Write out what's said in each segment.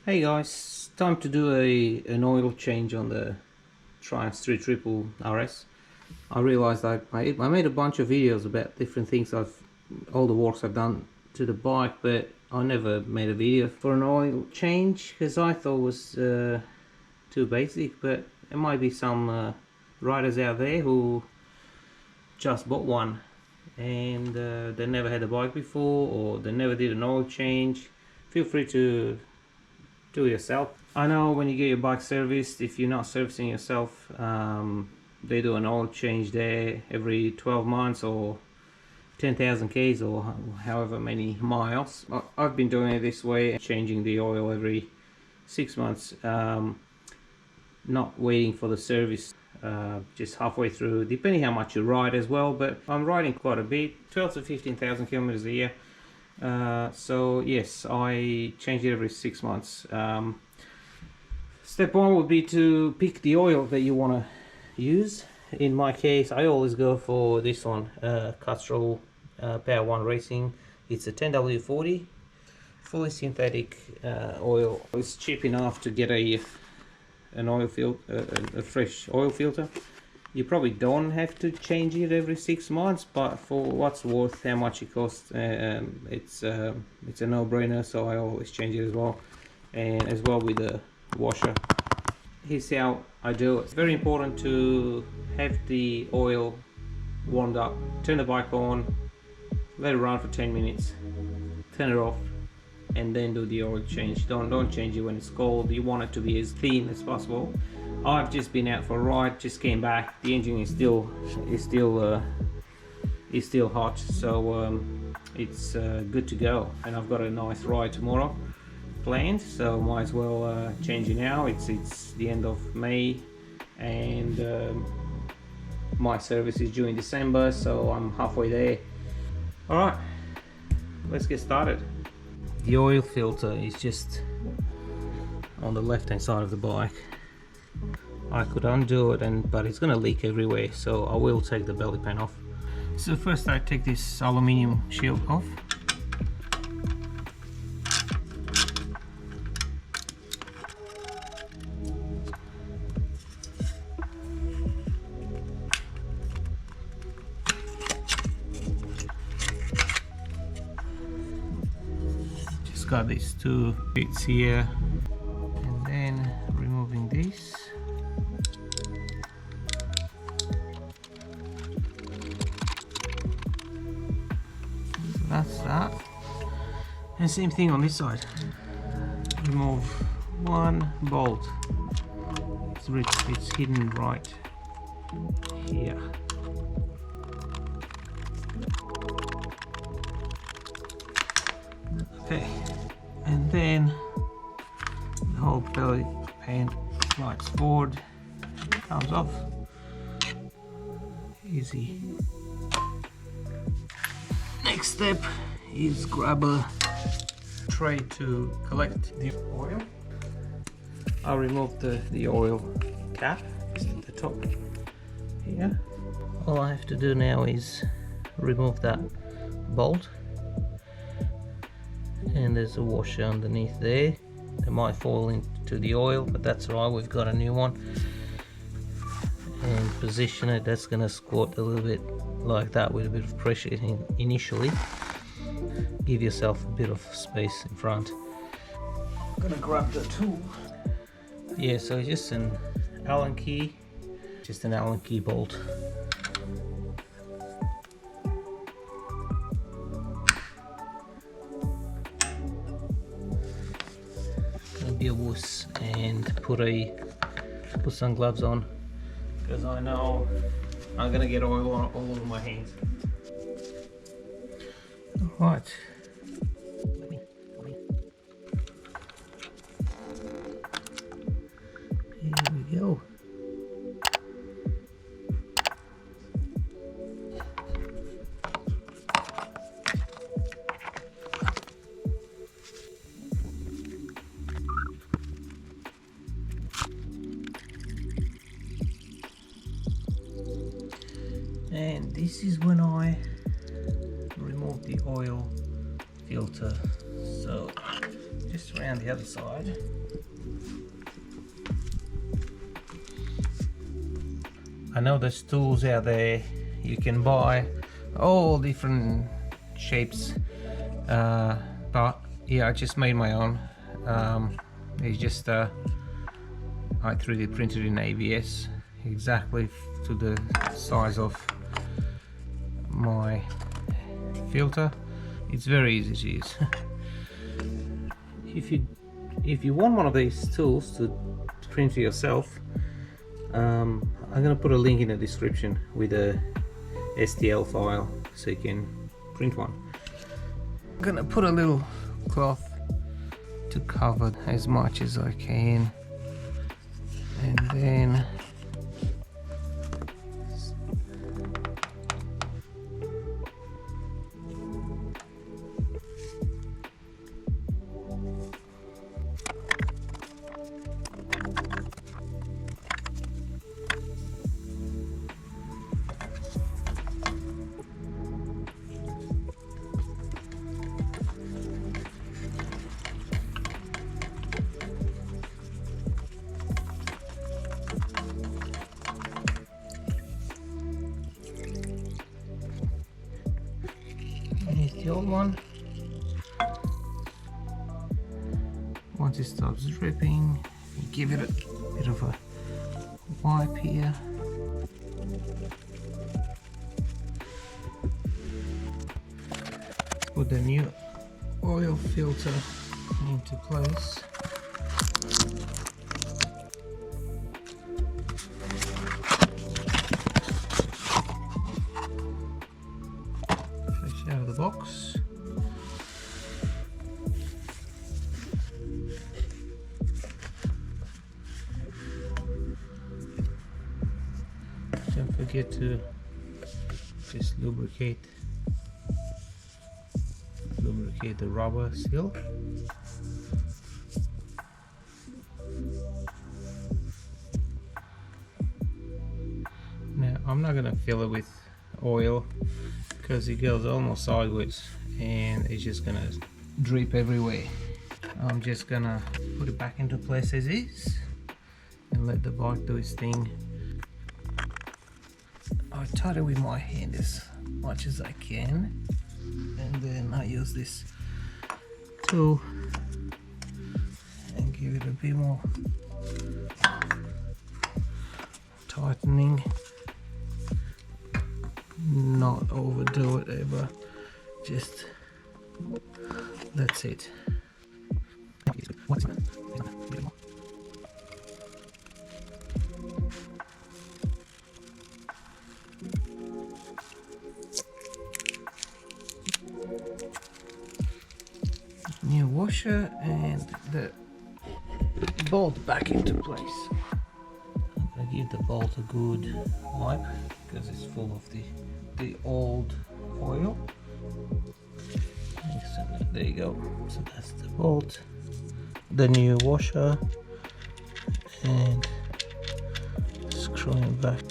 Hey guys, time to do an oil change on the Triumph Street Triple RS. I realized I made a bunch of videos about different things all the works I've done to the bike, but I never made a video for an oil change because I thought it was too basic. But there might be some riders out there who just bought one and they never had a bike before, or they never did an oil change. Feel free to do it yourself. I know when you get your bike serviced, if you're not servicing yourself, they do an oil change there every 12 months or 10,000 k's or however many miles. I've been doing it this way, changing the oil every 6 months, not waiting for the service, just halfway through, depending how much you ride as well. But I'm riding quite a bit, 12 to 15,000 kilometers a year. So yes, I change it every 6 months. Step one would be to pick the oil that you want to use. In my case, I always go for this one, Castrol Power One Racing. It's a 10W40 fully synthetic oil. It's cheap enough to get an oil filter, a fresh oil filter. You probably don't have to change it every 6 months, but for what's worth, how much it costs, it's a no-brainer. So I always change it as well, and as well with the washer. Here's how I do it. It's very important to have the oil warmed up. Turn the bike on, let it run for 10 minutes, turn it off, and then do the oil change. Don't change it when it's cold. You want it to be as clean as possible. I've just been out for a ride, just came back. The engine is still hot, so it's good to go. And I've got a nice ride tomorrow planned, so might as well change it now. It's the end of May, and my service is due in December, so I'm halfway there. All right, let's get started. The oil filter is just on the left hand side of the bike. I could undo it, but it's gonna leak everywhere, so I will take the belly pan off. So first I take this aluminium shield off. Just got these two bits here, and then removing this. That's that. And same thing on this side. Remove one bolt. It's hidden right here. Okay, and then the whole belly pan slides forward, comes off. Easy. Next step is grab a tray to collect the oil. I'll remove the oil cap, just at the top here. All I have to do now is remove that bolt, and there's a washer underneath there. It might fall into the oil, but that's alright, we've got a new one. And position it, that's gonna squirt a little bit like that with a bit of pressure initially. Give yourself a bit of space in front. I'm gonna grab the tool. Yeah, so just an Allen key bolt. Gonna be a wuss and put some gloves on, because I know I'm gonna get oil all over my hands. Alright. Here we go. And this is when I remove the oil filter. So just around the other side. I know there's tools out there you can buy, all different shapes, but yeah, I just made my own. It's just I 3D printed in ABS exactly to the size of my filter. It's very easy to use. If you want one of these tools to print for yourself, I'm gonna put a link in the description with a STL file so you can print one. I'm gonna put a little cloth to cover as much as I can, and then here's the old one. Once it stops dripping, you give it a bit of a wipe here. Put the new oil filter into place. Fresh out of the box. Don't forget to just lubricate the rubber seal. Now I'm not going to fill it with oil because it goes almost sideways and it's just going to drip everywhere. I'm just going to put it back into place as is and let the bike do its thing. I tight it with my hand as much as I can, and then I use this tool and give it a bit more tightening. Not overdo it ever, just that's it. New washer and the bolt back into place. I'm gonna give the bolt a good wipe because it's full of the old oil. So there you go. So that's the bolt, the new washer, and screwing it back.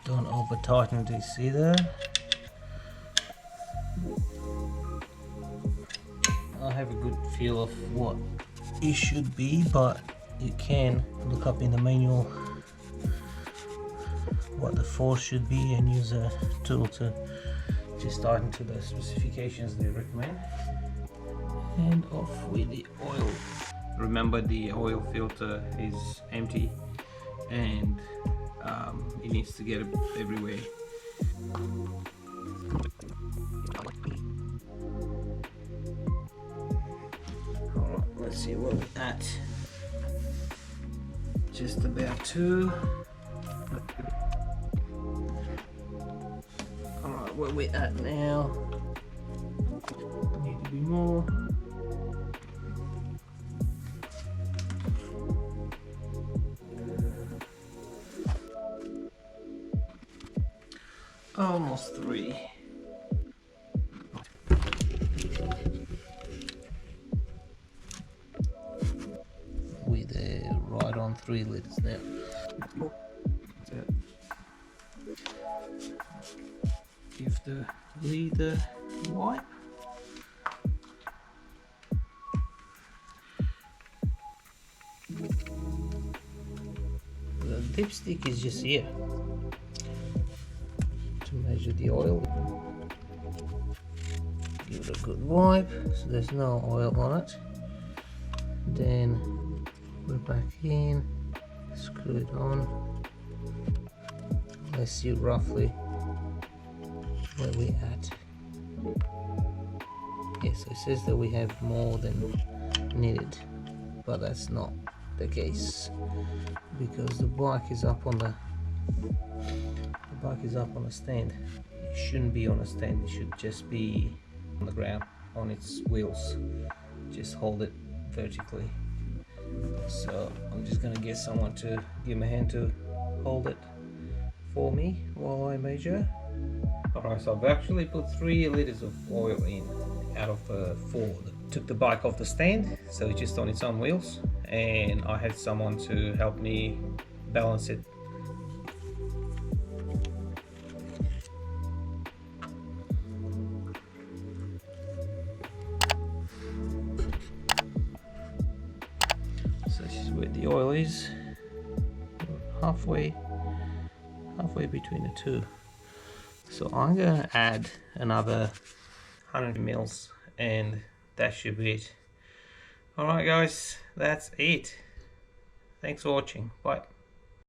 Don't over tighten this either. I have a good feel of what it should be, but you can look up in the manual what the force should be and use a tool to just tighten to the specifications they recommend. And off with the oil. Remember, the oil filter is empty and it needs to get everywhere. Alright, let's see where we're at. Just about 2. Alright, where we're at now. Need to be more. Almost 3. We're there, right on 3 liters now. Give the lid a wipe. The dipstick is just here to measure the oil. Give it a good wipe so there's no oil on it. Then put it back in, screw it on. Let's see roughly where we at. Yes, it says that we have more than needed, but that's not the case because the bike is up on the stand. It shouldn't be on a stand, it should just be on the ground on its wheels. Just hold it vertically. So I'm just gonna get someone to give me a hand to hold it for me while I measure. Alright, so I've actually put 3 liters of oil in out of 4. Took the bike off the stand, so it's just on its own wheels, and I had someone to help me balance it. So this is where the oil is, halfway between the two. So I'm gonna add another 100 mils and that should be it. Alright guys, that's it. Thanks for watching. Bye.